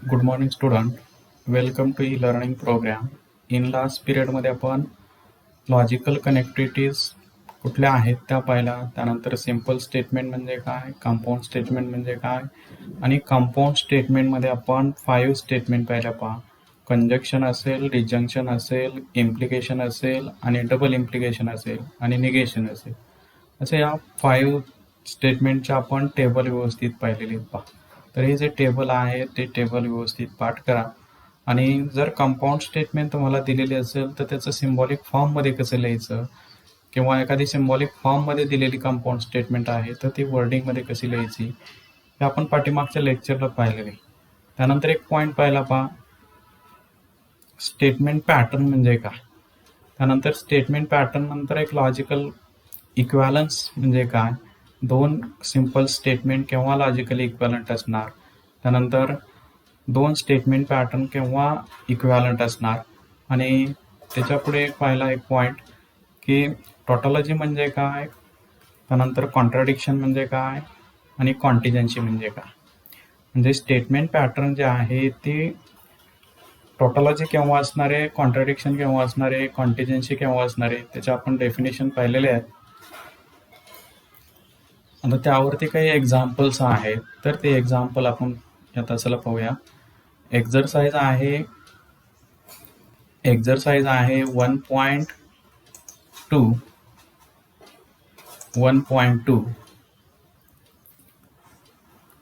Good morning student. Welcome to e learning programme. In last पिरियडमध्ये आपण logical connectivities कुठल्या आहेत त्या पाहिला. त्यानंतर सिम्पल स्टेटमेंट म्हणजे काय, कंपाऊंड स्टेटमेंट म्हणजे काय, आणि कंपाऊंड स्टेटमेंटमध्ये आपण 5 स्टेटमेंट पाहिल्या. पहा, कंजक्शन असेल, डिजंक्शन असेल, इम्प्लिकेशन असेल, आणि डबल इम्प्लिकेशन असेल, आणि निगेशन असेल. असे या 5 स्टेटमेंटचे आपण टेबल व्यवस्थित पाहिलेले. पहा, तर हे जे टेबल आहे ते टेबल व्यवस्थित पाठ करा. आणि जर कंपाऊंड स्टेटमेंट तुम्हाला दिलेली असेल तर त्याचं सिम्बॉलिक फॉर्ममध्ये कसं लिहायचं, किंवा एखादी सिम्बॉलिक फॉर्ममध्ये दिलेली कंपाऊंड स्टेटमेंट आहे तर ती वर्डिंगमध्ये कशी लिहायची हे आपण पाठीमागच्या लेक्चरला पाहिलेले. त्यानंतर एक पॉईंट पाहिला. पहा, स्टेटमेंट पॅटर्न म्हणजे काय. त्यानंतर स्टेटमेंट पॅटर्न नंतर एक लॉजिकल इक्वॅलन्स म्हणजे काय, दोन सिम्पल स्टेटमेंट केव्हा लॉजिकली इक्वॅलंट असणार, त्यानंतर दोन स्टेटमेंट पॅटर्न केव्हा इक्वॅलंट असणार, आणि त्याच्या पुढे पाहिला एक पॉईंट की टॉटॉलॉजी म्हणजे काय, त्यानंतर कॉन्ट्राडिक्शन म्हणजे काय, आणि कॉन्टिजन्सी म्हणजे काय. म्हणजे स्टेटमेंट पॅटर्न जे आहे ते टॉटॉलॉजी केव्हा असणार आहे, कॉन्ट्राडिक्शन केव्हा असणार आहे, कॉन्टिजन्सी केव्हा असणार आहे, त्याचे आपण डेफिनेशन पाहिलेले आहेत. आता त्यावरती काही एक्झाम्पल्स आहेत तर ते एक्झाम्पल आपण आता चला पाहूया. एक्झरसाइज आहे 1.2.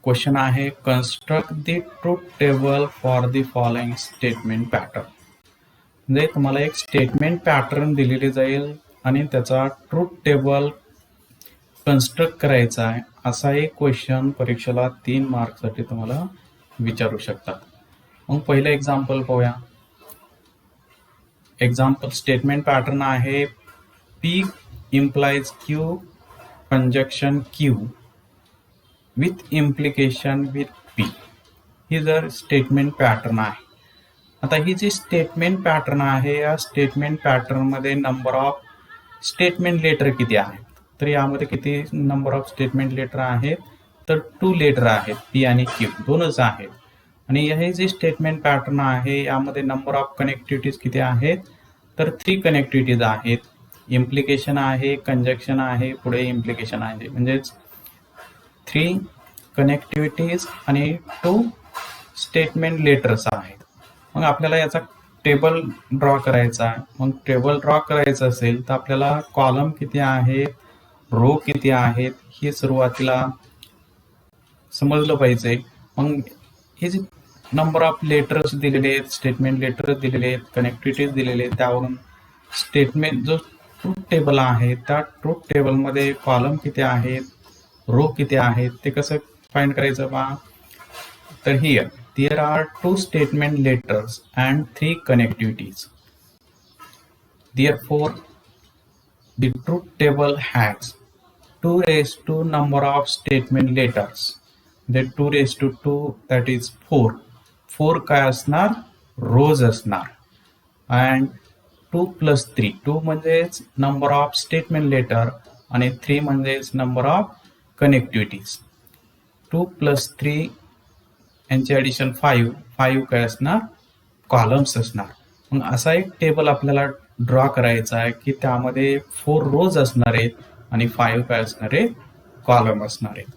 क्वेश्चन आहे, construct the truth table for the following statement pattern. म्हणजे तुम्हाला एक स्टेटमेंट पॅटर्न दिलेली जाईल आणि त्याचा ट्रूथ टेबल कन्स्ट्रक्ट करायचा आहे. असा एक क्वेश्चन परीक्षेला 3 मार्क्ससाठी तुम्हाला विचारू शकतात. मग पहिलं एक्झाम्पल पाहूया. एक्झाम्पल स्टेटमेंट पॅटर्न आहे P implies Q conjunction Q with implication with P. ही जर स्टेटमेंट पॅटर्न आहे. आता ही जी स्टेटमेंट पॅटर्न आहे या स्टेटमेंट पॅटर्नमध्ये नंबर ऑफ स्टेटमेंट लेटर किती आहेत, तर यामध्ये किती नंबर ऑफ स्टेटमेंट लेटर आहेत, तर 2 लेटर आहेत, P आणि Q दोनच आहेत. आणि हे जे स्टेटमेंट पॅटर्न आहे यामध्ये नंबर ऑफ कनेक्टिव्हिटीज किती आहेत, तर 3 कनेक्टिव्हिटीज आहेत. इम्प्लिकेशन आहे, कंजक्शन आहे, पुढे इम्प्लिकेशन आहे, म्हणजेच 3 कनेक्टिव्हिटीज आणि 2 स्टेटमेंट लेटर्स आहेत. मग आपल्याला याचा टेबल ड्रॉ करायचा आहे. मग टेबल ड्रॉ करायचं असेल तर आपल्याला कॉलम किती आहेत, रो किती आहेत हे सुरुवातीला समजलं पाहिजे. मग हे जे नंबर ऑफ लेटर्स दिलेले आहेत, स्टेटमेंट लेटर्स दिलेले आहेत, कनेक्टिव्हिटीज दिलेले आहेत, त्यावरून स्टेटमेंट जो ट्रूथ टेबल आहे त्या ट्रूथ टेबलमध्ये कॉलम किती आहेत, रो किती आहेत ते कसं फाइंड करायचं पहा. तर here there are 2 statement letters and 3 connectivities. Therefore, the truth table has 2 raised to number of statement letters. The 2 raised to 2, that is 4. 4 काय असणार, rows असणार. And 2 plus 3. 2 म्हणजेच number of statement letter आणि 3 म्हणजेच number of connectivities. 2 plus 3 यांचे addition 5 काय असणार, columns असणार. मग असा एक टेबल आपल्याला ड्रॉ करायचा आहे की त्यामध्ये 4 रोज असणार आहेत आणि 5 काय असणार आहे, कॉलम असणार आहेत.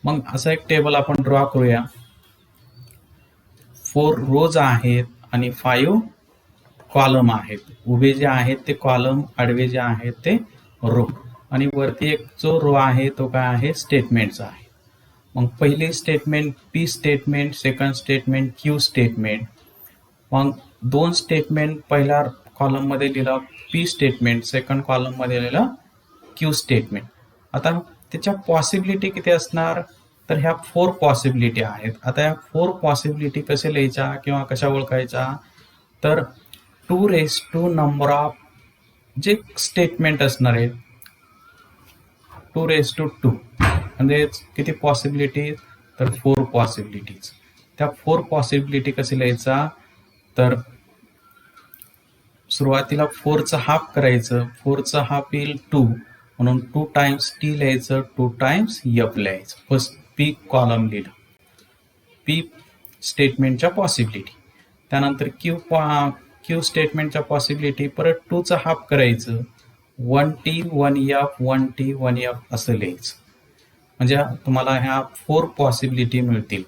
मग असा एक टेबल आपण ड्रॉ करूया. 4 रोज आहेत आणि 5 कॉलम आहेत. उभे जे आहेत ते कॉलम, आडवे जे आहेत ते रो, आणि वरती एक जो रो आहे तो काय आहे, स्टेटमेंटचा आहे. मग पहिली statement P statement, second statement Q statement. मग 2 स्टेटमेंट पहिल्या कॉलममध्ये लिहिलं P स्टेटमेंट, सेकंड कॉलममध्ये लिहिलं Q स्टेटमेंट. आता त्याच्या पॉसिबिलिटी किती असणार, तर ह्या 4 पॉसिबिलिटी आहेत. आता ह्या 4 पॉसिबिलिटी कसे लिहायच्या किंवा कशा ओळखायच्या, तर 2 raised to नंबर ऑफ जे स्टेटमेंट असणार आहे 2 raised to 2 म्हणजे किती पॉसिबिलिटीज, तर 4 पॉसिबिलिटीज. त्या 4 पॉसिबिलिटी कसे लिहायचा, तर सुरुवातीला 4चं हाफ करायचं. 4चं हाफ येईल 2, म्हणून 2 times T लिहायचं, 2 times F लिहायचं. फर्स्ट P कॉलम लिहिलं, P स्टेटमेंटच्या पॉसिबिलिटी. त्यानंतर क्यू स्टेटमेंटच्या पॉसिबिलिटी परत 2चा हाफ करायचं, 1T 1F 1T 1F असं लिहायचं. म्हणजे तुम्हाला ह्या 4 पॉसिबिलिटी मिळतील.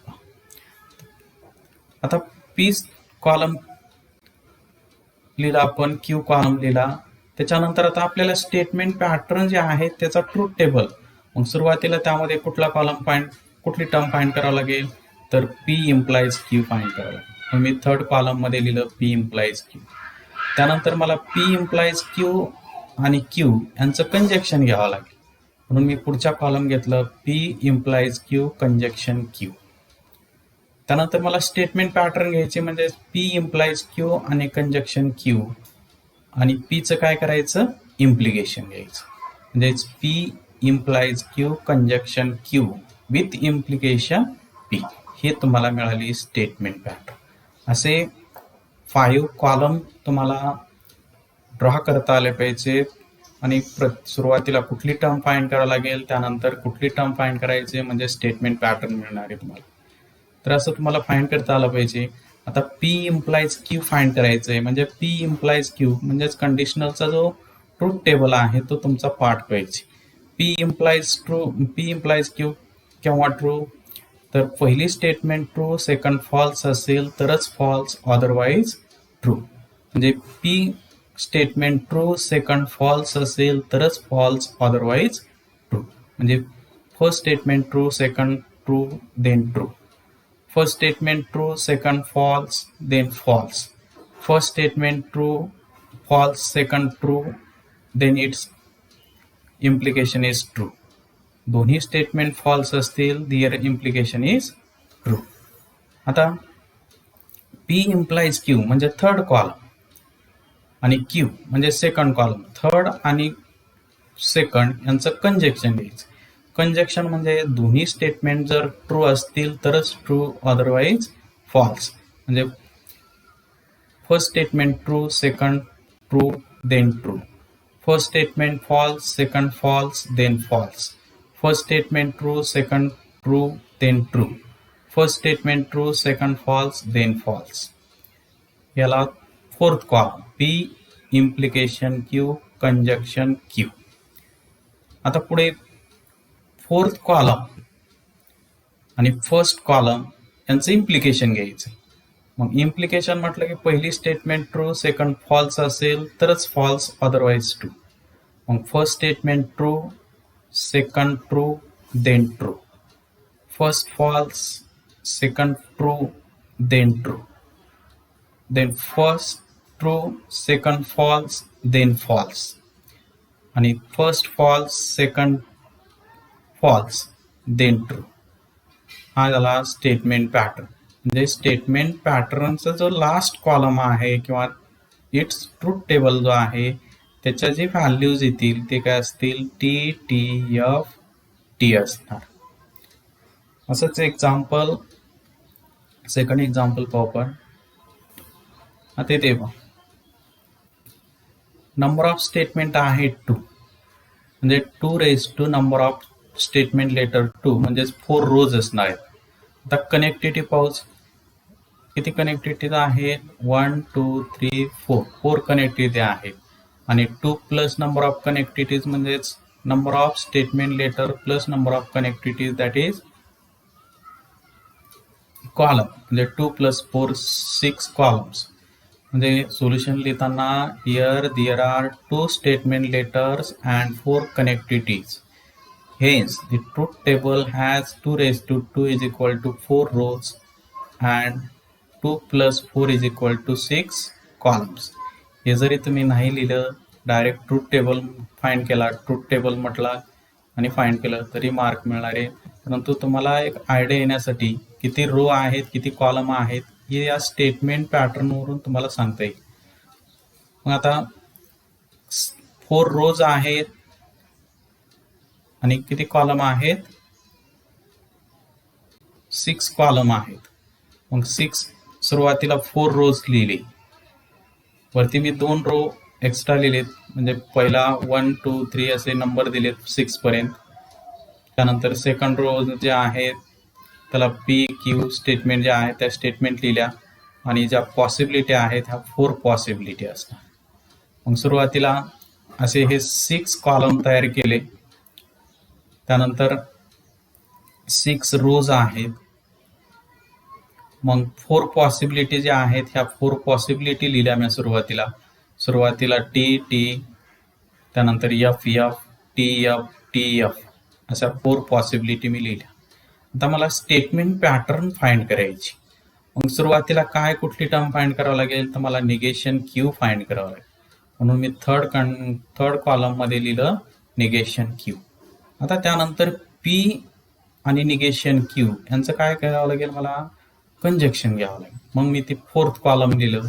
आता पी कॉलम लिहिला आपण, क्यू कॉलम लिहिला. त्याच्यानंतर आता आपल्याला स्टेटमेंट पॅटर्न जे आहे त्याचा ट्रूथ टेबल. मग सुरुवातीला त्यामध्ये कुठला कुठली टर्म फाइंड करावं लागेल, तर पी इम्प्लाइज क्यू फाइंड करावं लागेल. मग मी थर्ड कॉलम मध्ये लिहिलं पी इम्प्लाइज क्यू. त्यानंतर मला पी इम्प्लाइज क्यू आणि क्यू यांचं कंजक्शन घ्यावं लागेल, म्हणून मी पुढच्या कॉलम घेतलं P implies Q conjunction Q. त्यानंतर मला स्टेटमेंट पॅटर्न घ्यायचे, म्हणजे पी इम्प्लाइज क्यू आणि कंजक्शन क्यू, आणि पीचं काय करायचं, इम्प्लिकेशन घ्यायचं. म्हणजेच P implies Q conjunction Q with implication P. हे तुम्हाला मिळाली स्टेटमेंट पॅटर्न. असे 5 कॉलम तुम्हाला ड्रॉ करता आले पाहिजे. आणि सुरुवातीला कुठली टर्म फाइंड करावं लागेल, त्यानंतर कुठली टर्म फाइंड करायचे, म्हणजे स्टेटमेंट पॅटर्न मिळणार आहे तुम्हाला. तर असं तुम्हाला फाइंड करता आलं पाहिजे. आता पी इम्प्लाइज क्यू फाइंड करायचं आहे, म्हणजे पी इम्प्लाइज क्यू म्हणजेच कंडिशनलचा जो ट्रूथ टेबल आहे तो तुमचा पार्ट पाहिजे. पी इम्प्लाइज क्यू केव्हा ट्रू, तर पहिली स्टेटमेंट ट्रू सेकंड फॉल्स असेल तरच फॉल्स, अदरवाईज ट्रू. म्हणजे P statement true second false असेल तरच फॉल्स, अदरवाईज ट्रू. म्हणजे first statement true second true then true. First statement true, second false, then false. First statement true, false, second true, then its implication is true. दोन्ही statement false असतील, their implication is true. आता P implies Q म्हणजे third column आणि Q म्हणजे second column. Third आणि second यांचं conjunction घ्यायचं. Conjunction म्हणजे दोन्ही स्टेटमेंट जर ट्रू असतील तरच ट्रू, अदरवाईज फॉल्स. म्हणजे first statement true second true then true. First statement false second false then false. First statement true second true then true. First statement true second false then false. याला fourth column P implication Q conjunction Q. आता पुढे fourth column आणि first column यांचं implication घ्यायचं. मग implication म्हटलं की पहिली स्टेटमेंट ट्रू सेकंड फॉल्स असेल तरच फॉल्स, अदरवाईज ट्रू. मग first statement true second true then true. First false second true then true. Then first true second false then false. आणि first false second false then true. हा झाला statement pattern. म्हणजे statement पॅटर्नचा जो last column आहे किंवा its truth table जो आहे त्याच्या जे व्हॅल्यूज येतील ते काय असतील, टी टी एफ टी असणार. असंच एक्झाम्पल, सेकंड एक्झाम्पल पाहू आपण. आता ते पहा, नंबर ऑफ स्टेटमेंट आहे 2, म्हणजे 2 raise to number of statement letter 2 म्हणजेच 4 रोज असणार आहेत. आता कनेक्टिव्हिटी पाऊस किती कनेक्टिव्हिटी आहेत, 1 2 3 4 4 कनेक्टिव्हिटी आहेत. आणि 2 प्लस नंबर ऑफ कनेक्टिव्हिटीज म्हणजेच number of statement letter plus number of connectivities that is column. म्हणजे 2 प्लस 4 6 कॉलम्स. म्हणजे सोल्युशन लिहिताना here there are 2 statement letters and 4 connectivities. Hence, the truth table has 2 raised to 2 is equal to 4 rows and 2 plus 4 is equal to 6 columns. हे जरी तुम्ही नाही लिहिलं, direct truth table find केला, truth table म्हटला आणि find केलं तरी मार्क मिळणार आहे. परंतु तुम्हाला एक आयडिया येण्यासाठी किती रो आहेत किती कॉलम आहेत हे या स्टेटमेंट पॅटर्नवरून तुम्हाला सांगता येईल. मग आता 4 रोज आहेत आणि किती कॉलम आहेत, 6 कॉलम आहेत. मग 6 सुरुवातीला 4 रोज लिहिले, वरती मी 2 रो एक्स्ट्रा लिहिलेत. म्हणजे पहिला 1 2 3 असे नंबर दिलेत 6 पर्यंत. त्यानंतर सेकंड रो जे आहेत त्याला पी क्यू स्टेटमेंट ज्या आहेत त्या स्टेटमेंट लिहिल्या आणि ज्या पॉसिबिलिटी आहेत ह्या 4 पॉसिबिलिटी असतात. मग सुरुवातीला असे हे 6 कॉलम तयार केले. त्यानंतर 6 रोज आहेत. मग 4 पॉसिबिलिटी ज्या आहेत ह्या 4 पॉसिबिलिटी लिहिल्या मी सुरुवातीला टी टी, त्यानंतर F F, T F T F, अशा 4 पॉसिबिलिटी मी लिहिल्या. आता मला स्टेटमेंट पॅटर्न फाइंड करायची. मग सुरुवातीला काय कुठली टर्म फाइंड करावं लागेल तर मला निगेशन क्यू फाइंड करावं लागेल. म्हणून मी थर्ड कॉलम मध्ये लिहिलं निगेशन क्यू. आता त्यानंतर पी आणि निगेशन क्यू यांचं काय करावं लागेल, मला कंजक्शन घ्यावं लागेल. मग मी ते 4th कॉलम लिहिलं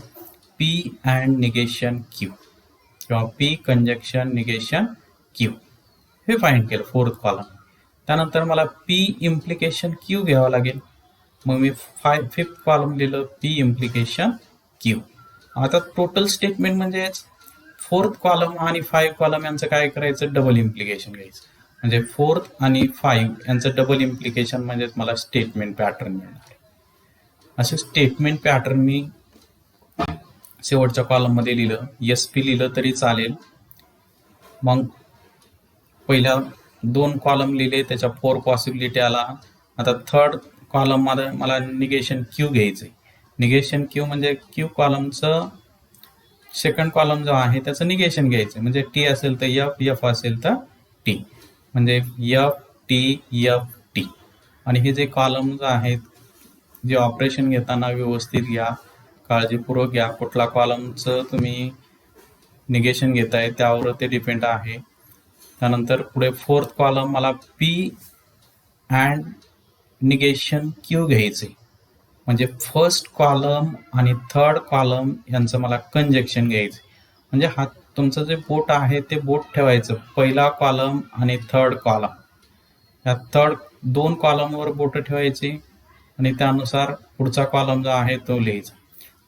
पी अँड निगेशन क्यू किंवा पी कंजक्शन निगेशन क्यू, हे फाइंड केलं 4th कॉलम. त्यानंतर मला पी इम्प्लिकेशन क्यू घ्यावं लागेल. मग मी 5th कॉलम लिहिलं पी इम्प्लिकेशन क्यू. आता टोटल स्टेटमेंट म्हणजे 4th कॉलम आणि 5 कॉलम यांचं काय करायचं, डबल इम्प्लिकेशन घ्यायचं. म्हणजे 4th आणि 5 यांचं डबल इम्प्लिकेशन म्हणजे मला स्टेटमेंट पॅटर्न मिळणार. असे स्टेटमेंट पॅटर्न मी शेवटच्या कॉलम मध्ये लिहिलं. एस पी लिहिलं तरी चालेल. मग पहिल्या 2 कॉलम लिहिले, त्याच्या 4 पॉसिबिलिटी आला. आता 3rd कॉलम मध्ये मला निगेशन क्यू घ्यायचंय. निगेशन क्यू म्हणजे क्यू कॉलमचं 2nd कॉलम जो आहे त्याचं निगेशन घ्यायचं. म्हणजे टी असेल तर एफ, एफ असेल तर टी, म्हणजे एफ टी एफ टी. आणि हे जे कॉलम्स आहेत जे ऑपरेशन घेताना व्यवस्थित घ्या, काळजीपूर्वक घ्या. कुठला कॉलमचं तुम्ही निगेशन घेताय त्यावर ते डिपेंड आहे. त्यानंतर पुढे 4th कॉलम मला पी अँड निगेशन क्यू घ्यायचे. म्हणजे 1st कॉलम आणि 3rd कॉलम यांचं मला कंजक्शन घ्यायचं. म्हणजे हा तुमचं जे बोट आहे ते बोट ठेवायचं पहिला कॉलम आणि 3rd कॉलम, या 2 कॉलमवर बोट ठेवायची आणि त्यानुसार पुढचा कॉलम जो आहे तो लिहायचा.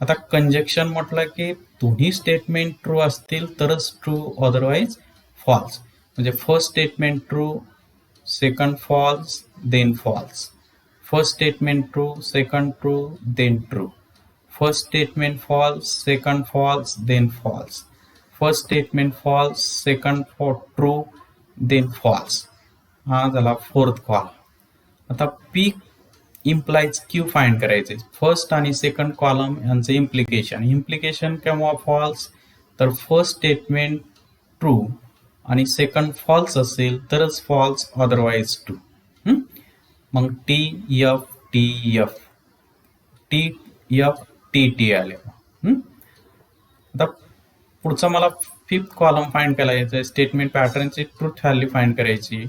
आता कंजक्शन म्हटलं की दोन्ही स्टेटमेंट ट्रू असतील तरच ट्रू, अदरवाईज फॉल्स. म्हणजे first statement true, second false, then false. First statement true, second true, then true. First statement false, second false, then false. First statement false, second true, then false. हा झाला 4th column. आता P implies Q find करायचे. 1st आणि 2nd column यांचे implication केव्हा false तर first statement true आणि 2nd false असेल तरच फॉल्स, अदरवाईज ट्रू. मग T F T F, T F T T आले. आता पुढचा मला 5th कॉलम फाइंड करायचं. स्टेटमेंट पॅटर्नची ट्रूथ व्हॅल्यू फाइंड करायची.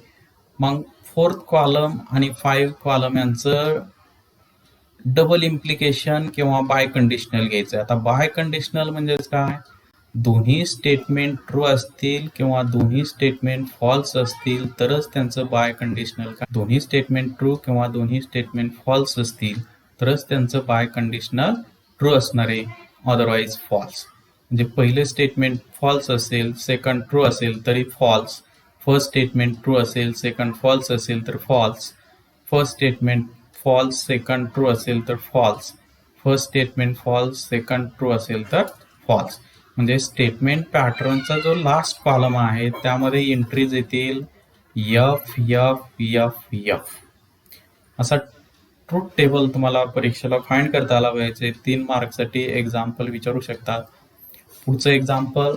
मग 4th कॉलम आणि 5 कॉलम यांचं डबल इम्प्लिकेशन किंवा बाय कंडिशनल घ्यायचं. आता बाय कंडिशनल म्हणजेच काय, दोन्ही स्टेटमेंट ट्रू असतील किंवा दोन्ही स्टेटमेंट फॉल्स असतील तरच त्यांचं बाय कंडिशनल. दोन्ही स्टेटमेंट ट्रू किंवा दोन्ही स्टेटमेंट फॉल्स असतील तरच त्यांचं बाय कंडिशनल ट्रू असणार आहे, अदरवाईज फॉल्स. म्हणजे पहिलं स्टेटमेंट फॉल्स असेल, सेकंड ट्रू असेल तरी फॉल्स. फर्स्ट स्टेटमेंट ट्रू असेल, सेकंड फॉल्स असेल तर false. First statement false, second true असेल तर false. First statement false, second true असेल तर फॉल्स. म्हणजे स्टेटमेंट पॅटर्नचा जो लास्ट कॉलम आहे त्यामध्ये एंट्रीज येतील एफ एफ एफ एफ. असा ट्रूथ टेबल तुम्हाला परीक्षेला फाइंड करता आला पाहिजे. 3 मार्कसाठी एक्झाम्पल विचारू शकतात. पुढचं example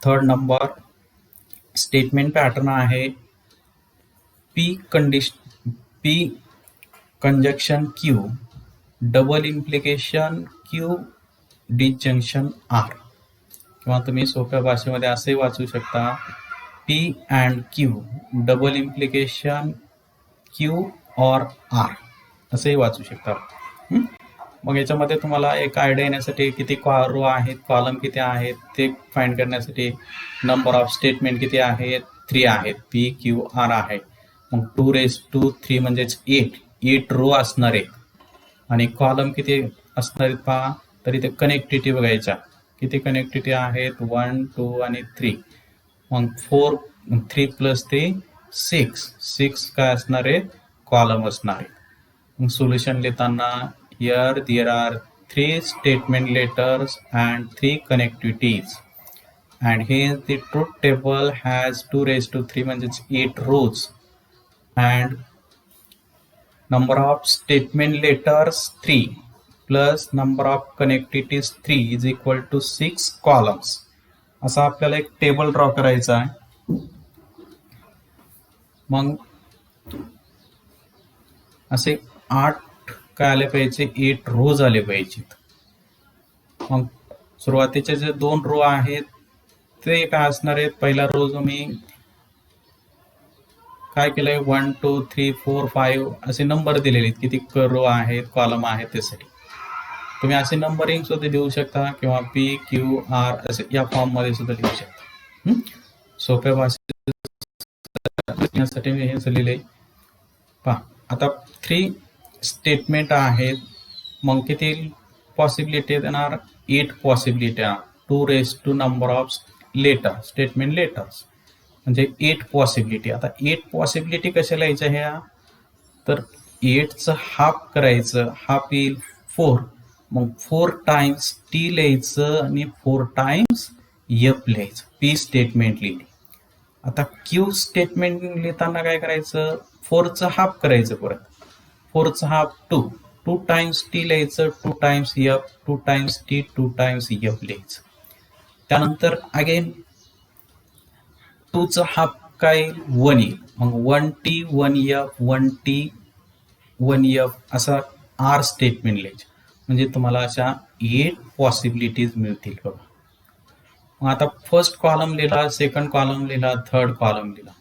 3rd number, statement pattern आहे P conjunction Q, double implication Q, disjunction R. किंवा तुम्ही सोप्या भाषेमध्ये असे वाचू शकता P and Q, double implication Q और आर, असेही वाचू शकता. मग याच्यामध्ये तुम्हाला एक आयडिया येण्यासाठी किती रो आहेत, कॉलम किती आहेत ते फाइंड करण्यासाठी नंबर ऑफ स्टेटमेंट किती आहेत, 3 आहेत. पी क्यू आर आहे. मग 2⁻³ म्हणजेच 8 रो असणार आहे. आणि कॉलम किती असणार आहेत पहा, तर इथे कनेक्टिव्हिटी बघायच्या. किती कनेक्टिव्हिटी आहेत, 1 2 आणि 3. मग 3 + 3 6 काय असणार आहे, कॉलम असणार आहे. सोल्युशन लिहिताना here there are 3 statement letters and 3 connectivities, and here the truth table has 2 raised to 3 म्हणजेच 8 rows, and number of statement letters 3 plus number of connectivities 3 is equal to 6 columns. असा आपल्याला एक table draw करायचा आहे. मग असे 8 काय आले पाहिजे, 8 रोज आले पाहिजेत. मग सुरुवातीचे जे 2 रो आहेत ते काय असणार आहेत, पहिला रो जो मी काय केलंय 1 2 3 4 5 असे नंबर दिलेले आहेत, किती रो आहेत कॉलम आहेत त्यासाठी. तुम्ही असे नंबरिंग सुद्धा देऊ शकता किंवा पी क्यू आर असे या फॉर्म मध्ये सुद्धा लिहू शकता. सोप्या भाषेसाठी मी हे लिहिले. पहा आता 3 स्टेटमेंट आहेत, मग किती पॉसिबिलिटी येणार, 8 possibility, 2 raise to number of letter statement letters म्हणजे 8 पॉसिबिलिटी. आता 8 पॉसिबिलिटी कशा लिहायच्या ह्या, तर 8चं हाफ करायचं, हाफ येईल 4, मग 4 टाइम्स टी लिहायचं आणि 4 टाइम्स एफ लिहायचं. पी स्टेटमेंट लिहिली. आता क्यू स्टेटमेंट लिहिताना काय करायचं, 4चं हाफ करायचं, परत 4चं हाफ 2 टाइम्स टी लिहायचं, 2 times F, 2 times T, 2 times F लिहायचं. त्यानंतर अगेन 2चं हाफ काय 1 येईल, मग 1 टी 1 एफ 1 टी 1 एफ असा आर स्टेटमेंट लिहायचं. म्हणजे तुम्हाला अशा 8 पॉसिबिलिटीज मिळतील बघा. मग आता फर्स्ट कॉलम लिहिला, सेकंड कॉलम लिहिला, थर्ड कॉलम लिहिला.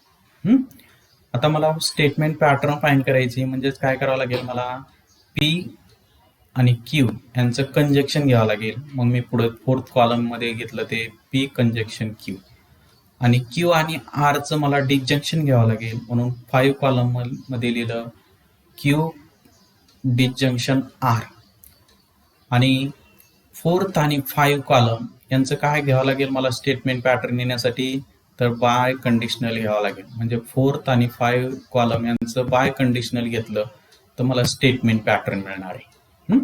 आता मला स्टेटमेंट पॅटर्न फाइंड करायची, म्हणजेच काय करावं लागेल, मला पी आणि क्यू यांचं कंजक्शन घ्यावं लागेल. मग मी पुढे 4th कॉलम मध्ये घेतलं ते पी कंजक्शन क्यू, आणि क्यू आणि आरचं मला डिजंक्शन घ्यावं लागेल, म्हणून 5 कॉलम मध्ये लिहिलं क्यू डिजंक्शन आर. आणि 4th आणि 5 कॉलम यांचं काय घ्यावं लागेल मला स्टेटमेंट पॅटर्न येण्यासाठी, तर बाय कंडिशनल घ्यावं लागेल. म्हणजे 4th आणि 5 कॉलम यांचं बाय कंडिशनल घेतलं तर मला स्टेटमेंट पॅटर्न मिळणार आहे.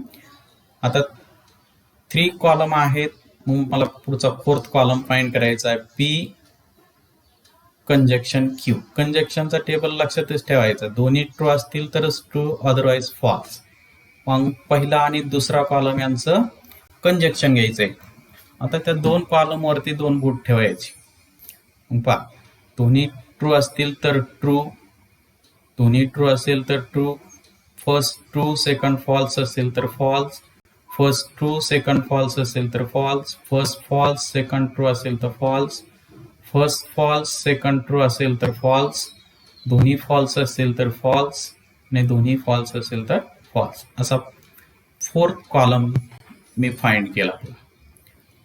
आता 3 कॉलम आहेत, मग मला पुढचा 4th कॉलम फाइंड करायचा आहे, पी कंजक्शन क्यू. कंजक्शनचा टेबल लक्षातच ठेवायचा, दोन्ही ट्रू असतील तरच ट्रू, अदरवाईज फॉल्स. मग पहिला आणि दुसरा कॉलम यांचं कंजक्शन घ्यायचंय. आता त्या 2 कॉलम वरती 2 बोट ठेवायचे. मग पहा, दोन्ही ट्रू असतील तर ट्रू, दोन्ही ट्रू असेल तर true, first true second false असेल तर false, first true second false असेल तर false, first false second true असेल तर false, first false second true असेल तर फॉल्स, दोन्ही फॉल्स असेल तर फॉल्स, आणि दोन्ही फॉल्स असेल तर फॉल्स. असा 4th कॉलम मी फाइंड केला.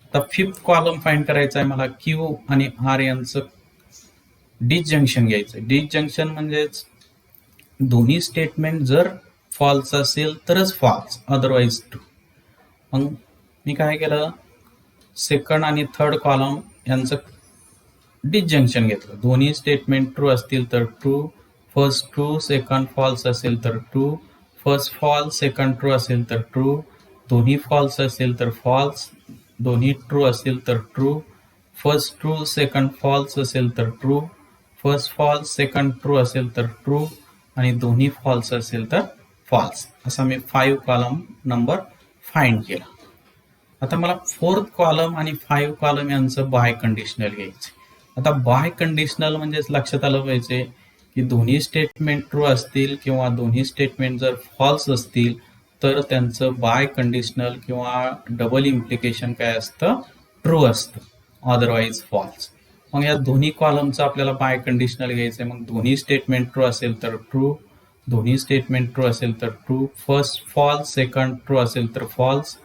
आता 5th कॉलम फाइंड करायचा आहे मला, क्यू आणि आर यांचं डिजंक्शन घ्यायचं. डिजंक्शन म्हणजेच दोन्ही स्टेटमेंट जर फॉल्स असेल तरच फॉल्स, अदरवाईज ट्रू. मग मी काय केलं, सेकंड आणि थर्ड कॉलम यांचं डिजंक्शन घेतलं. दोन्ही स्टेटमेंट ट्रू असतील तर true, first true second false असेल तर true, first false second true असेल तर ट्रू, दोन्ही फॉल्स असेल तर फॉल्स, दोन्ही ट्रू असेल तर true, first true second false असेल तर true, first false second true असेल तर ट्रू, आणि दोन्ही फॉल्स असेल तर फॉल्स. असा मी 5 कॉलम नंबर फाइंड केला. आता मला 4th कॉलम आणि 5 कॉलम यांचं बाय कंडिशनल घ्यायचं. आता बाय कंडिशनल म्हणजेच लक्षात आलं पाहिजे की दोन्ही स्टेटमेंट ट्रू असतील किंवा दोन्ही स्टेटमेंट जर फॉल्स असतील तर त्यांचं बाय कंडिशनल किंवा डबल इम्प्लिकेशन काय असतं, ट्रू असतं, अदरवाईज फॉल्स. मग या दोन्ही कॉलमचं आपल्याला बाय कंडिशनल घ्यायचं. मग दोन्ही स्टेटमेंट ट्रू असेल तर ट्रू, दोन्ही स्टेटमेंट ट्रू असेल तर true, first false second true असेल तर फॉल्स,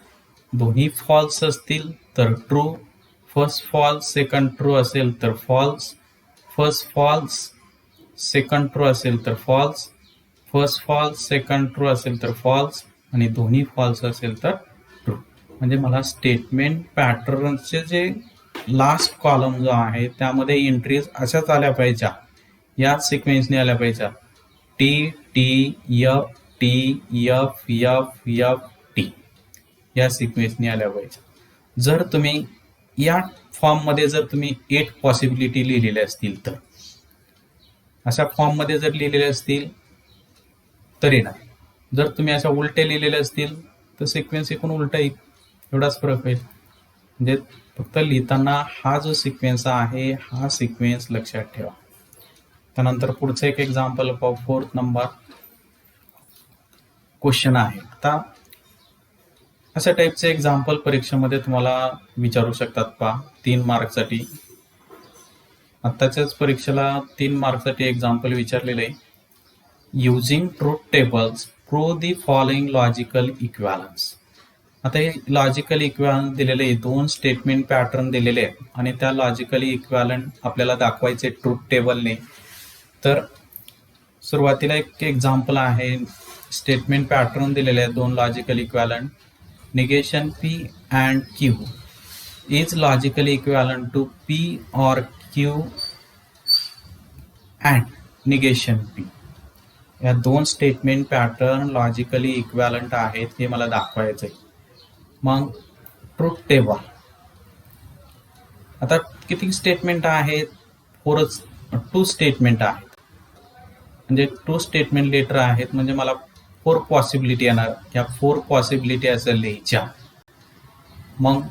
दोन्ही फॉल्स असतील तर true, first false second true असेल तर false, first false second true असेल तर false, first false second true असेल तर फॉल्स, आणि दोन्ही फॉल्स असेल तर ट्रू. म्हणजे मला स्टेटमेंट पॅटर्नचे जे लास्ट कॉलम जो आहे त्यामध्ये एंट्रीज अशाच आल्या पाहिजे, या सिक्वेन्सने आल्या पाहिजे, T T F T F F F T या सिक्वेन्सने आल्या पाहिजे. जर तुम्ही या फॉर्ममध्ये जर तुम्ही 8 पॉसिबिलिटी लिहिलेल्या असतील तर, अशा फॉर्ममध्ये जर लिहिलेले असतील तर येणार. जर तुम्ही अशा उलटे लिहिलेले असतील तर सिक्वेन्स एकूण उलटा येईल, एवढाच फरक होईल. म्हणजे फक्त लिहिताना हा जो सिक्वेन्स आहे हा सिक्वेन्स लक्षात ठेवा. त्यानंतर पुढचं एक एक्झाम्पल पाहू. 4th नंबर क्वेश्चन आहे. आता अशा टाईपचे एक्झाम्पल परीक्षेमध्ये तुम्हाला विचारू शकतात पहा, 3 मार्कसाठी. आत्ताच्याच परीक्षेला 3 मार्कसाठी एक्झाम्पल विचारलेलं आहे. Using truth tables prove the following logical equivalence. आता हे लॉजिकल इक्विव्हॅलन्स दिलेले आहे, 2 स्टेटमेंट पॅटर्न दिलेले आहेत आणि त्या लॉजिकली इक्विव्हॅलंट आपल्याला दाखवायचे ट्रूथ टेबलने. तर सुरुवातीला एक एक्झाम्पल आहे, स्टेटमेंट पॅटर्न दिलेले आहेत 2 logical equivalent. Negation P and Q is logically equivalent to P or Q and negation P. या 2 स्टेटमेंट पॅटर्न लॉजिकली इक्विव्हॅलंट आहेत हे मला दाखवायचं आहे. मग ट्रूथ टेबल, आता किती स्टेटमेंट आहेत? 2 स्टेटमेंट आहेत, म्हणजे 2 स्टेटमेंट लेटर आहेत, म्हणजे मला 4 पॉसिबिलिटी येणार. या 4 पॉसिबिलिटी असं लिहायच्या. मग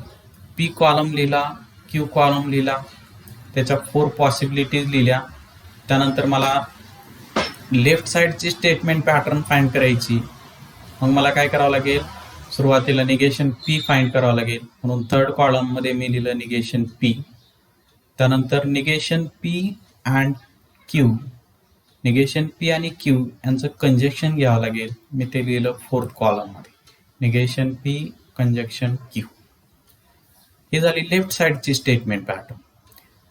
पी कॉलम लिहिला, क्यू कॉलम लिहिला, त्याच्या 4 पॉसिबिलिटीज लिहिल्या. त्यानंतर मला लेफ्ट साईडची स्टेटमेंट पॅटर्न फाइंड करायची. मग मला काय करावं लागेल? सुरुवातीला निगेशन पी फाइंड करावं लागेल, म्हणून 3rd कॉलममध्ये मी लिहिलं निगेशन पी. त्यानंतर negation P and Q, negation P आणि क्यू यांचं कंजक्शन घ्यावं लागेल. मी ते लिहिलं 4th कॉलममध्ये, निगेशन पी कंजक्शन क्यू. ही झाली लेफ्ट साईडची स्टेटमेंट पॅटर्न.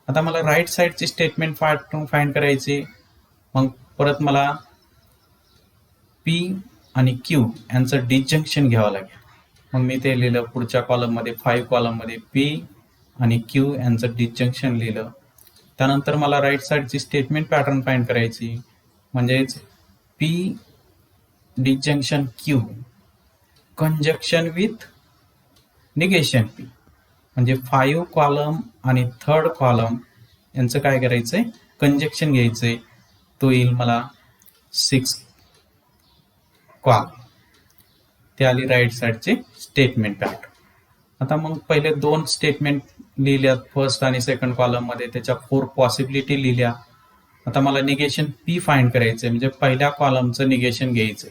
आता मला राईट साईडची स्टेटमेंट पॅटर्न फाइंड करायची. मग परत मला पी आणि क्यू यांचं डिसजंक्शन घ्यावं लागेल. मग मी ते लिहिलं पुढच्या कॉलममध्ये, 5 कॉलममध्ये पी आणि क्यू यांचं डिसजंक्शन लिहिलं. त्यानंतर मला राईट साईडची स्टेटमेंट पॅटर्न फाइंड करायची, म्हणजेच P disjunction Q conjunction with negation P. म्हणजे 5 कॉलम आणि 3rd कॉलम यांचं काय करायचंय? कंजक्शन घ्यायचंय. तो येईल मला 6 कॉलम. ते आली राईट साईडचे स्टेटमेंट पॅटर्न. आता मग पहिले 2 स्टेटमेंट लिहिल्यात 1st आणि 2nd कॉलममध्ये, त्याच्या 4 पॉसिबिलिटी लिहिल्या. आता मला निगेशन पी फाइंड करायचंय, म्हणजे पहिल्या कॉलमचं निगेशन घ्यायचंय.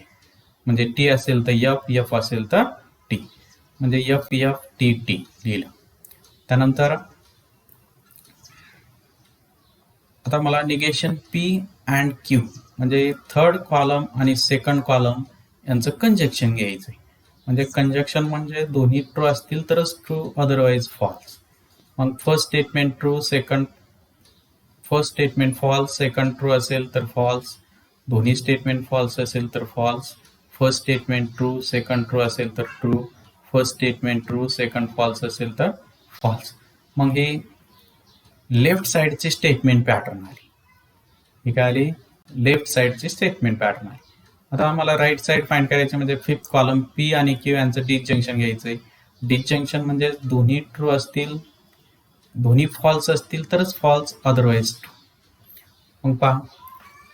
म्हणजे टी असेल तर एफ, एफ असेल तर टी, म्हणजे एफ एफ टी टी लिहिलं. त्यानंतर आता मला निगेशन पी अँड क्यू, म्हणजे 3rd कॉलम आणि 2nd कॉलम यांचं कंजक्शन घ्यायचंय. म्हणजे कंजक्शन म्हणजे दोन्ही ट्रू असतील तरच ट्रू, अदरवाईज फॉल्स. मग first statement true, first statement false, second true असेल तर फॉल्स, दोन्ही स्टेटमेंट फॉल्स असेल तर false. First statement true, second true असेल तर true, first statement true, second false असेल तर फॉल्स. मग हे लेफ्ट साईडची स्टेटमेंट पॅटर्न आली. ही काय आली? लेफ्ट साईडची स्टेटमेंट पॅटर्न आली. आता आम्हाला राईट साईड फाइंड करायचे, म्हणजे 5th कॉलम पी आणि क्यू यांचं डिसजंक्शन घ्यायचंय. डिसजंक्शन म्हणजे दोन्ही ट्रू असतील, दोन्ही फॉल्स असतील तरच फॉल्स, अदरवाईज ट्रू. मग पहा,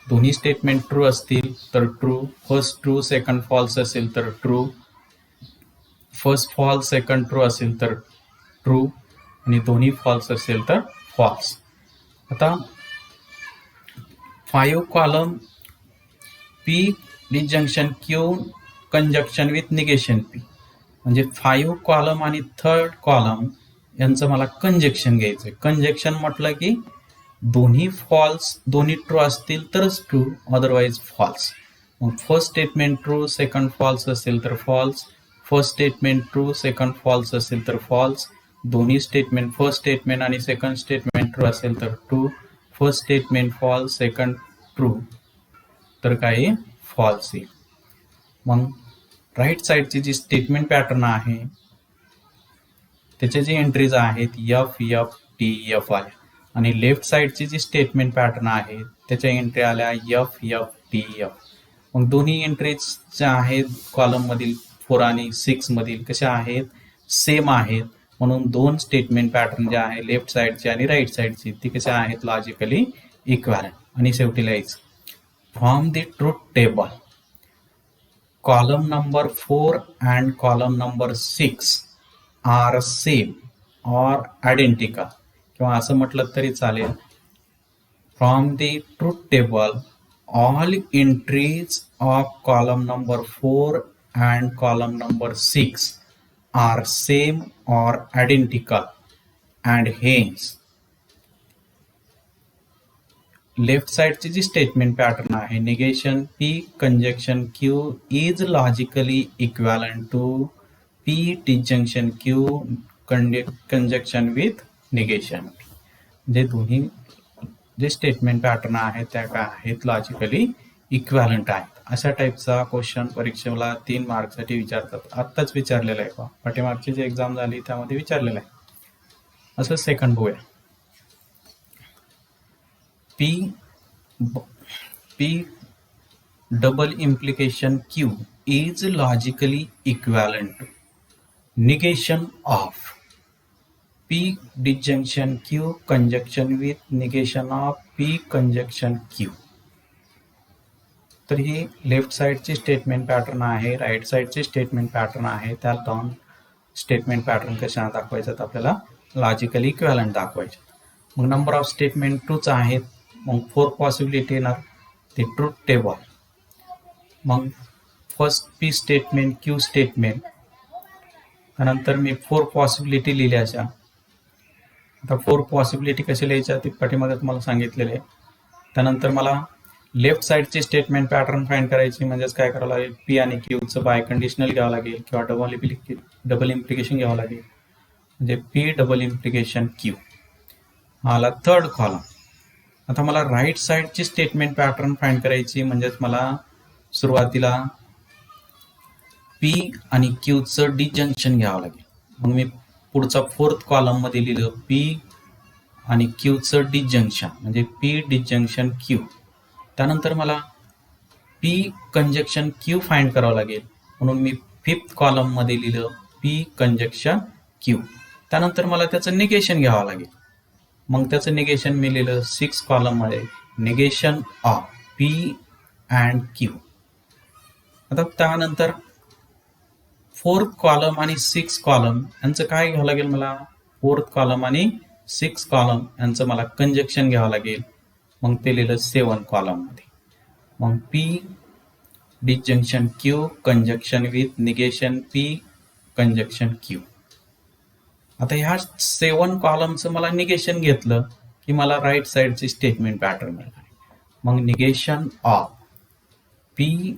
दोन्ही स्टेटमेंट ट्रू असतील तर true, first true second false असेल तर true, first false second true असेल तर ट्रू, आणि दोन्ही फॉल्स असेल तर फॉल्स. आता 5 column P disjunction Q conjunction with negation P, म्हणजे 5 कॉलम आणि 3rd कॉलम यांचं मला कंजक्शन घ्यायचंय. कंजक्शन म्हटलं की दोन्ही फॉल्स, दोन्ही ट्रू असतील तरच ट्रू, अदरवाईज फॉल्स. मग first statement true, second false असेल तर false, first statement true, second false असेल तर फॉल्स, दोन्ही स्टेटमेंट, फर्स्ट स्टेटमेंट आणि सेकंड स्टेटमेंट ट्रू असेल तर true, first statement false, second true तर काही फॉल्स येईल. मग राईट साईडची जी स्टेटमेंट पॅटर्न आहे त्याचे जे एंट्रीज आहेत एफ एफ टी एफ आल्या, आणि लेफ्ट साईडची जी स्टेटमेंट पॅटर्न आहे त्याच्या एंट्री आल्या एफ एफ टी एफ. मग दोन्ही एंट्रीज ज्या आहेत कॉलम मधील 4 आणि 6 मधील कशा आहेत, सेम आहेत, म्हणून दोन स्टेटमेंट पॅटर्न जे आहे लेफ्ट साइडची आणि राईट साइडची ती कशा आहेत, लॉजिकली इक्विव्हॅलेंट. आणि शेवटी लिहायचं from the truth table column number 4 and column number 6 are same or identical, किंवा असं म्हटलं तरी चालेल, from the truth table all entries of column number 4 and column number 6 are same or identical and hence left साइडची जी statement pattern आहे negation P conjunction Q is logically equivalent to P disjunction Q conjunction with negation. जे दोन्ही जे statement pattern आहेत त्या काय आहेत, लॉजिकली इक्विव्हॅलंट आहेत. अशा टाईपचा क्वेश्चन परीक्षेला 3 मार्कसाठी विचारतात. आत्ताच विचारलेला आहे का, पाठीमागची जी एक्झाम झाली त्यामध्ये विचारलेलं आहे. असं सेकंड बघूया. P double implication Q is logically equivalent to negation of P disjunction Q conjunction with negation of P conjunction Q. तर ही लेफ्ट साइडची स्टेटमेंट पॅटर्न आहे, राईट साइडची स्टेटमेंट पॅटर्न आहे. त्या दोन स्टेटमेंट पॅटर्न कशा दाखवायच्यात, आपल्याला लॉजिकली इक्विव्हॅलंट दाखवायचे. मग नंबर ऑफ स्टेटमेंट 2च आहेत. मग 4 पॉसिबिलिटी येणार ते ट्रूथ टेबल. मग first P statement Q statement, त्यानंतर मी 4 पॉसिबिलिटी लिहिल्या अशा. आता 4 पॉसिबिलिटी कशी लिहायच्या ते पाठीमागे तुम्हाला सांगितलेले. त्यानंतर मला लेफ्ट साइडची स्टेटमेंट पॅटर्न फाइंड करायची, म्हणजेच काय करावं लागेल, पी आणि क्यूचं बाय कंडिशनल घ्यावं लागेल किंवा डबल इम्प्लिकेशन घ्यावं लागेल. म्हणजे पी डबल इम्प्लिकेशन क्यू हा आला थर्ड कॉलम. आता मला राईट साइडची स्टेटमेंट पॅटर्न फाइंड करायची, म्हणजेच मला सुरुवातीला पी आणि क्यूचं डिजंक्शन घ्यावं लागेल. मग मी पुढचा 4th कॉलम मध्ये लिहिलं पी आणि क्यूचं डिजंक्शन, म्हणजे पी डिजंक्शन क्यू. त्यानंतर मला पी कंजक्शन क्यू फाइंड करावं लागेल, म्हणून मी 5th कॉलम मध्ये लिहिलं पी कंजक्शन क्यू. त्यानंतर मला त्याचं निगेशन घ्यावं लागेल. मग त्याचं निगेशन मी लिहिलं 6 कॉलम मध्ये, negation of P and Q. आता त्यानंतर 4th कॉलम आणि 6 कॉलम यांचं काय घ्यावं लागेल, मला 4th कॉलम आणि 6 कॉलम यांचं मला कंजक्शन घ्यावं लागेल. मग ते लिहिलं 7 कॉलम मध्ये. मग P disjunction Q conjunction with negation P conjunction Q. आता ह्या 7 कॉलमचं मला निगेशन घेतलं की मला राईट साइडची स्टेटमेंट पॅटर्न मिळणार. मग negation of P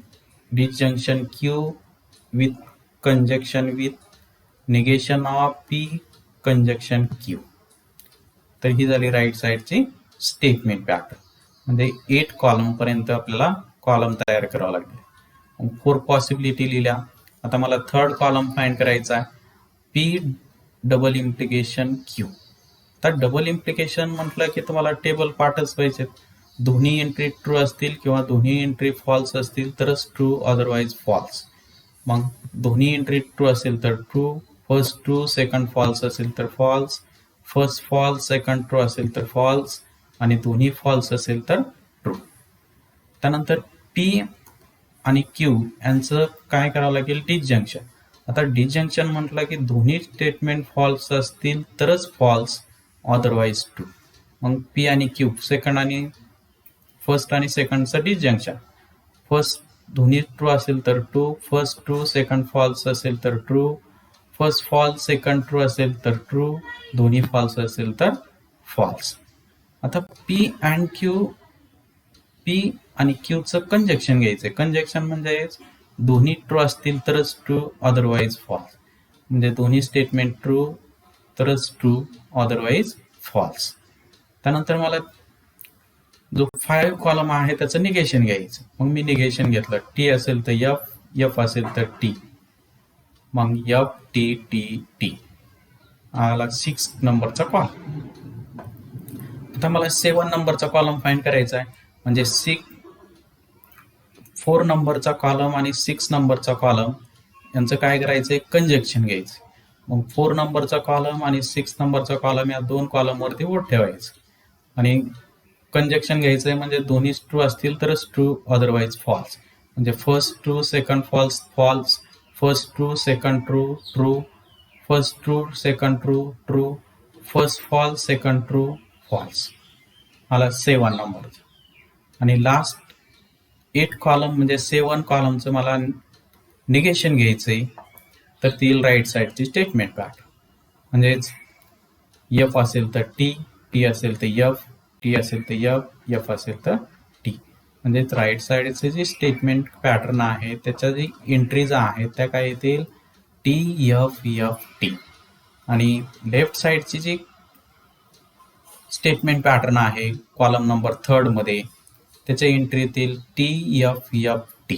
disjunction Q with conjunction with negation of P conjunction Q. तर ही झाली राईट साइडची स्टेटमेंट पॅटर्न. म्हणजे 8 कॉलम पर्यंत आपल्याला कॉलम तयार करावा लागले. 4 पॉसिबिलिटी लिहिल्या. आता मला 3rd कॉलम फाइंड करायचा आहे, पी डबल इम्प्लिकेशन क्यू. तर डबल इम्प्लिकेशन म्हटलं की तुम्हाला टेबल पार्टच पाहिजेत. दोन्ही एंट्री ट्रू असतील किंवा दोन्ही एंट्री फॉल्स असतील तरच ट्रू, अदरवाईज फॉल्स. मग दोन्ही एंट्री ट्रू असेल तर true, first true second false असेल तर false, first false second true असेल तर फॉल्स, आणि दोन्ही फॉल्स असेल तर ट्रू. त्यानंतर पी आणि क्यू यांचं काय करावं लागेल, डिजंक्शन. आता डिजंक्शन म्हटलं की दोन्ही स्टेटमेंट फॉल्स असतील तरच फॉल्स, अदरवाईज ट्रू. मग पी आणि क्यू सेकंड आणि फर्स्ट आणि सेकंडचं डिजंक्शन. फर्स्ट दोन्ही ट्रू असेल तर true, first true second false असेल तर true, first false second true असेल तर ट्रू, दोन्ही फॉल्स असेल तर फॉल्स. आता पी अँड क्यू, पी आणि क्यूचं कंजक्शन घ्यायचं. कंजक्शन म्हणजे दोन्ही ट्रू असतील तरच ट्रू, अदरवाईज फॉल्स. म्हणजे दोन्ही स्टेटमेंट ट्रू तरच ट्रू, अदरवाईज फॉल्स. त्यानंतर मला जो 5 कॉलम आहे त्याचं निगेशन घ्यायचं. मग मी निगेशन घेतलं, टी असेल तर एफ, एफ असेल तर टी. मग एफ टी टी टी आला 6 नंबरचा कॉलम. आता मला 7 नंबरचा कॉलम फाइंड करायचा आहे. म्हणजे 6 4 नंबरचा कॉलम आणि 6 नंबरचा कॉलम यांचं काय करायचंय, कंजक्शन घ्यायचं. मग 4 नंबरचा कॉलम आणि 6 नंबरचा कॉलम या दोन कॉलमवरती बोट ठेवायचं आणि कंजक्शन घ्यायचंय. म्हणजे दोन्ही ट्रू असतील तरच ट्रू, अदरवाईज फॉल्स. म्हणजे first true, second false, false, first true, second true, true, first true, second true, true, first false, second true, false. आला 7 नंबरचा. आणि लास्ट 8 कॉलम म्हणजे 7 कॉलमचं मला निगेशन घ्यायचंय, तर ती राईट साईडची स्टेटमेंट पॅटर्न. म्हणजेच एफ असेल तर टी, टी असेल तर एफ, टी असेल तर एफ, एफ असेल तर टी. म्हणजेच राईट साईडचे जे स्टेटमेंट पॅटर्न आहे त्याच्या जी एंट्रीज आहेत त्या काय येतील, टी एफ एफ टी. आणि लेफ्ट साईडची जी स्टेटमेंट पॅटर्न आहे कॉलम नंबर 3 मध्ये त्याच्या एंट्री येतील टी एफ एफ टी.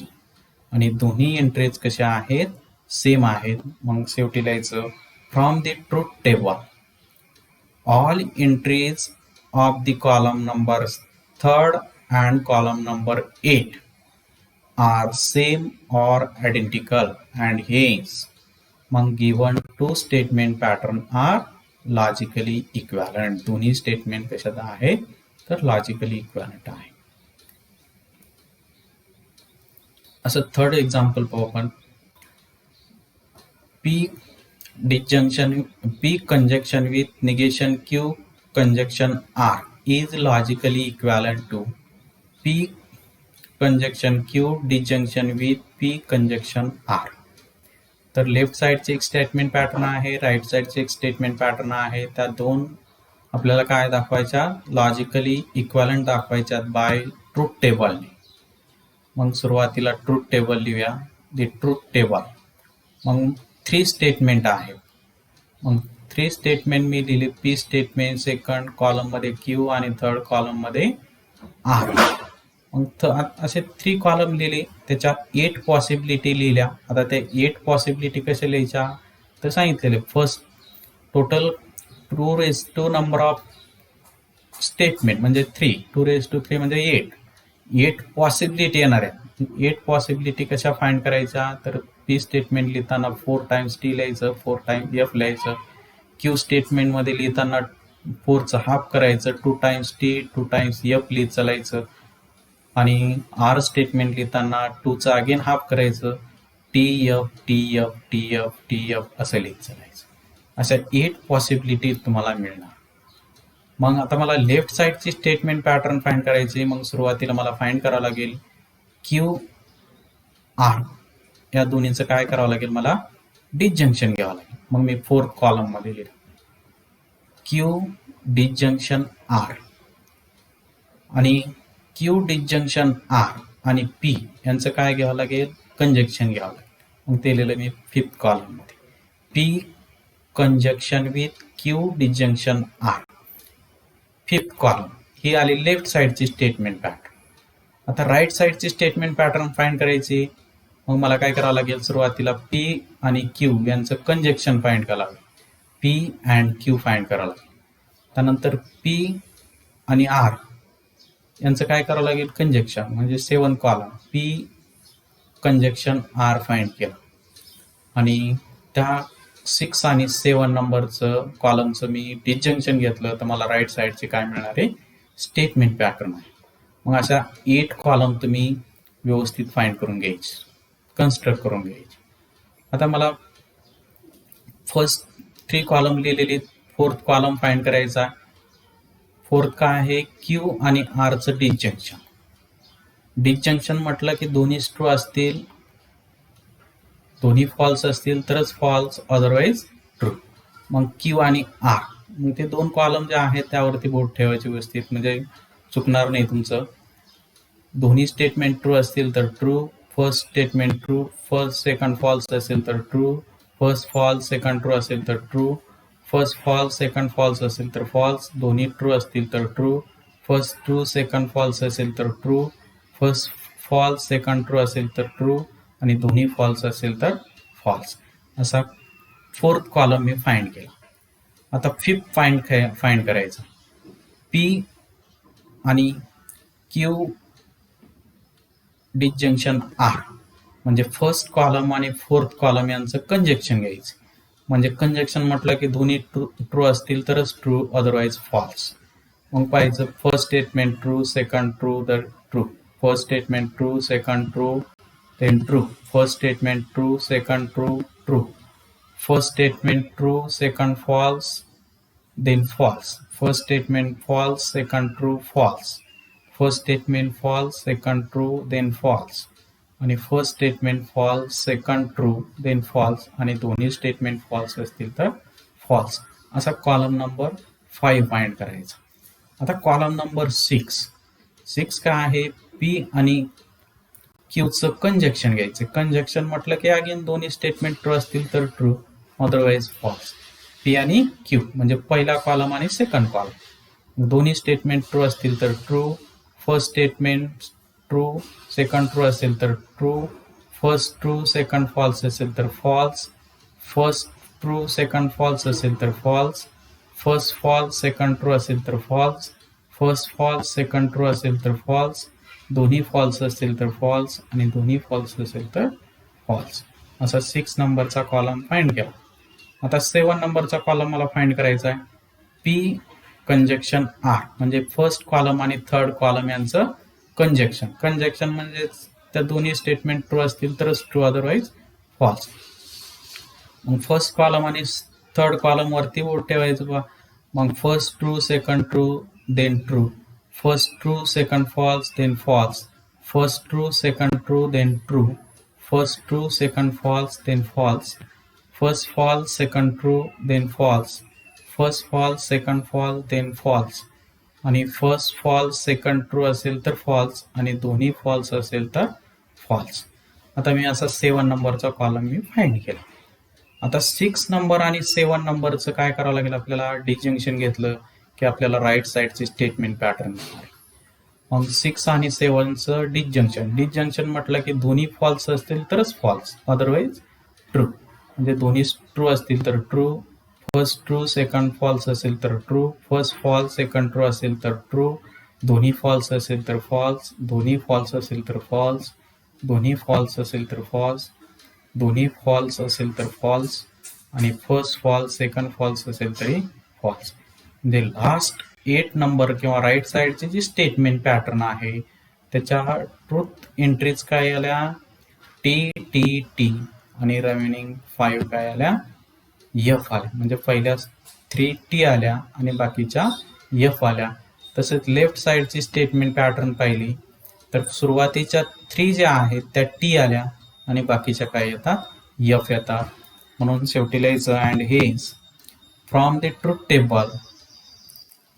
आणि दोन्ही एंट्रीज कशा आहेत, सेम आहेत. मग शेवटी लिहायचं, from the truth table all entries of the column number 3 and column number 8 are same or identical and hence मग given two statement pattern are logically equivalent. दोन्ही स्टेटमेंट कशात आहे तर लॉजिकली इक्विव्हॅलेंट आहे. असं थर्ड एक्झाम्पल पाहू आपण. P disjunction P conjunction with negation Q conjunction R is logically equivalent to P conjunction Q disjunction with P conjunction R. तर left साइडचे एक स्टेटमेंट पॅटर्न आहे, राईट साइडचे एक स्टेटमेंट पॅटर्न आहे. त्या दोन आपल्याला काय दाखवायच्या, लॉजिकली इक्विव्हॅलेंट दाखवायच्यात बाय ट्रूथ टेबलने. मग सुरुवातीला ट्रूथ टेबल लिहूया. The truth table. मग 3 स्टेटमेंट आहेत. मग 3 स्टेटमेंट मी लिहिले. पी स्टेटमेंट सेकंड कॉलम मध्ये क्यू आणि थर्ड कॉलम मध्ये आर. मग असे 3 कॉलम लिहिले. त्याच्यात 8 पॉसिबिलिटी लिहिल्या. आता त्या 8 पॉसिबिलिटी कशा लिहायच्या तर सांगितलेले, first total two raise to number of statement म्हणजे 3, 2 रेस टू 3 म्हणजे 8 पॉसिबिलिटी येणार आहे. 8 पॉसिबिलिटी कशा फाइंड करायच्या तर पी स्टेटमेंट लिहिताना 4 टाइम्स टी लिहायचं, 4 टाइम्स एफ लिहायचं. क्यू स्टेटमेंट मध्ये लिहिताना 4चं हाफ करायचं, 2 टाइम्स टी 2 टाइम्स एफ लिहित चालायचं. आणि आर स्टेटमेंट लिहिताना 2चं अगेन हाफ करायचं, T F T F T F T F असं लिहित चालायचं. अशा 8 पॉसिबिलिटी तुम्हाला मिळणार. मग आता मला लेफ्ट साईडची स्टेटमेंट पॅटर्न फाइंड करायची. मग सुरुवातीला मला फाइंड करावं लागेल क्यू आर या दोन्हीचं काय करावं लागेल, मला डिसजंक्शन घ्यावं लागेल. मग मी 4th कॉलम मध्ये लिहिलं क्यू डिसजंक्शन आर आणि क्यू डिसजंक्शन आर आणि पी यांचं काय घ्यावं लागेल, कंजक्शन घ्यावं लागेल. मग ते लिहिलं मी 5th कॉलम मध्ये, P conjunction with Q disjunction R. 5th column ही आली लेफ्ट साईडची स्टेटमेंट पॅटर्न. आता राईट साईडची स्टेटमेंट पॅटर्न फाइंड करायची. मग मला काय करावं लागेल, सुरुवातीला पी आणि क्यू यांचं कंजक्शन फाइंड करावं लागेल. पी अँड क्यू फाइंड करावं लागेल. त्यानंतर पी आणि आर यांचं काय करावं लागेल, कंजक्शन. म्हणजे 7 column P conjunction R find केलं. आणि त्या 6 आणि 7 नंबरचं कॉलमचं मी डिसजंक्शन घेतलं तर मला राईट साईडचे काय मिळणार आहे, स्टेटमेंट पॅटर्न आहे. मग अशा 8 कॉलम तुम्ही व्यवस्थित फाइंड करून घ्यायचे, कन्स्ट्रक्ट करून घ्यायचे. आता मला फर्स्ट 3 कॉलम लिहिलेली, 4th कॉलम फाइंड करायचा. 4th काय आहे, क्यू आणि आरचं डिसजंक्शन. डिसजंक्शन म्हटलं की दोन्ही ट्रू असतील, दोन्ही फॉल्स असतील तरच फॉल्स, अदरवाईज ट्रू. मग क्यू आणि आर, मग ते 2 कॉलम जे आहेत त्यावरती बोट ठेवायचे व्यवस्थित, म्हणजे चुकणार नाही तुमचं. दोन्ही स्टेटमेंट ट्रू असतील तर true, first statement true, first second false असेल तर true, first false second true असेल तर true, first false second false असेल तर फॉल्स, दोन्ही ट्रू असतील तर true, first true second false असेल तर true, first false second true असेल तर ट्रू आणि दोन्ही फॉल्स असेल तर फॉल्स. असा 4th कॉलम मी फाइंड केला. आता 5th फाइंड करायचं. पी आणि क्यू डिसजंक्शन आर म्हणजे फर्स्ट कॉलम आणि फोर्थ कॉलम यांचं कंजक्शन घ्यायचं. म्हणजे कंजक्शन म्हटलं की दोन्ही ट्रू असतील तरच ट्रू, अदरवाईज फॉल्स. मग पाहायचं first statement true, second true, तर true. First statement true, second true, then true. First statement true, second true, true. First statement true, second false, then false. First statement false, second true, false. First statement false, second true, then false. आणि first statement false, second true, then false आणि दोन्ही statement false असतील तर false. असा column number 5 find करायचा. आता column number 6 काय आहे, पी आणि क्यूचं कंजक्शन घ्यायचं. कंजक्शन म्हटलं की अगेन दोन्ही स्टेटमेंट ट्रू असतील तर ट्रू, अदरवाईज फॉल्स. पी आणि क्यू म्हणजे पहिला कॉलम आणि सेकंड कॉलम, दोन्ही स्टेटमेंट ट्रू असतील तर true. First statement true, second true असेल तर true. First true, second false असेल तर false. First true, second false असेल तर false. First false, second true असेल तर false. First false, second true असेल तर फॉल्स. दोन्ही फॉल्स असतील तर फॉल्स आणि दोन्ही फॉल्स असेल तर फॉल्स. असा 6 नंबरचा कॉलम फाइंड केला. आता 7 नंबरचा कॉलम मला फाइंड करायचा आहे. पी कंजक्शन आर म्हणजे फर्स्ट कॉलम आणि थर्ड कॉलम यांचं कंजक्शन. कंजक्शन म्हणजे त्या दोन्ही स्टेटमेंट ट्रू असतील तरच ट्रू, अदरवाईज फॉल्स. मग फर्स्ट कॉलम आणि थर्ड कॉलम वरती बोट ठेवायचं बा. मग first true, second true, then true. First true, second false, then false. First true, second true, then true. First true, second false, then false. First false, second true, then false. First false, second false, then false. आणि first false, second true असेल तर false आणि दोन्ही false असेल तर false. आता मी असा 7 नंबरचा कॉलम मी फाइंड केला. आता 6 नंबर आणि 7 नंबरचं काय करावं लागेल आपल्याला, डिसजंक्शन घेतलं की आपल्याला राईट साईडचे स्टेटमेंट पॅटर्न मिळणार. मग 6 आणि 7चं डिसजंक्शन. डिसजंक्शन म्हटलं की दोन्ही फॉल्स असतील तरच फॉल्स, अदरवाईज ट्रू. म्हणजे दोन्ही ट्रू असतील तर true. First true, second false असेल तर true. First false, second true असेल तर ट्रू. दोन्ही फॉल्स असेल तर फॉल्स. दोन्ही फॉल्स असेल तर फॉल्स. दोन्ही फॉल्स असेल तर फॉल्स. दोन्ही फॉल्स असेल तर फॉल्स आणि फर्स्ट फॉल्स, सेकंड फॉल्स असेल तरी फॉल्स. म्हणजे लास्ट 8 नंबर किंवा राईट साईडची जी स्टेटमेंट पॅटर्न आहे त्याच्या ट्रूथ एंट्रीज काय आल्या, टी टी टी आणि रिमेनिंग 5 काय आल्या, एफ आल्या. म्हणजे पहिल्या 3 टी आल्या आणि बाकीच्या एफ आल्या. तसेच लेफ्ट साईडची स्टेटमेंट पॅटर्न पाहिली तर सुरुवातीच्या 3 ज्या आहेत त्या टी आल्या आणि बाकीच्या काय येतात, एफ येतात. म्हणून शेवटी लिहायचं and hedge from the truth table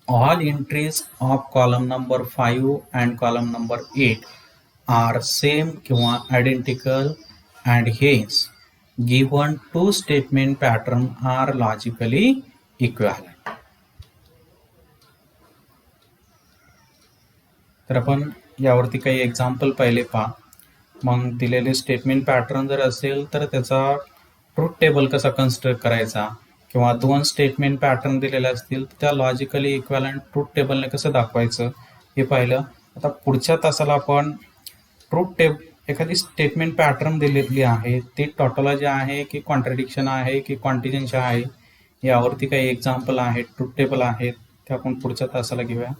all entries of column number 5 and column number 8 are same किंवा identical and hence given two statement pattern are logically equivalent. तर आपण यावरती काही एक्झाम्पल पहिले पहा. मग दिलेले स्टेटमेंट पॅटर्न जर असेल तर त्याचा ट्रूथ टेबल कसा कन्स्ट्रक्ट करायचा किंवा 2 स्टेटमेंट पॅटर्न दिलेले असतील तर त्या लॉजिकली इक्विव्हॅलंट ट्रूथ टेबलने कसं दाखवायचं हे पाहिलं. आता पुढच्या तासाला आपण एखादी स्टेटमेंट पॅटर्न दिलेली आहे ती टॉटॉलॉजी आहे की कॉन्ट्रडिक्शन आहे की कॉन्टिजेन्सी आहे यावरती काही एक्झाम्पल आहेत, ट्रूथ टेबल आहेत, ते आपण पुढच्या तासाला घेऊया.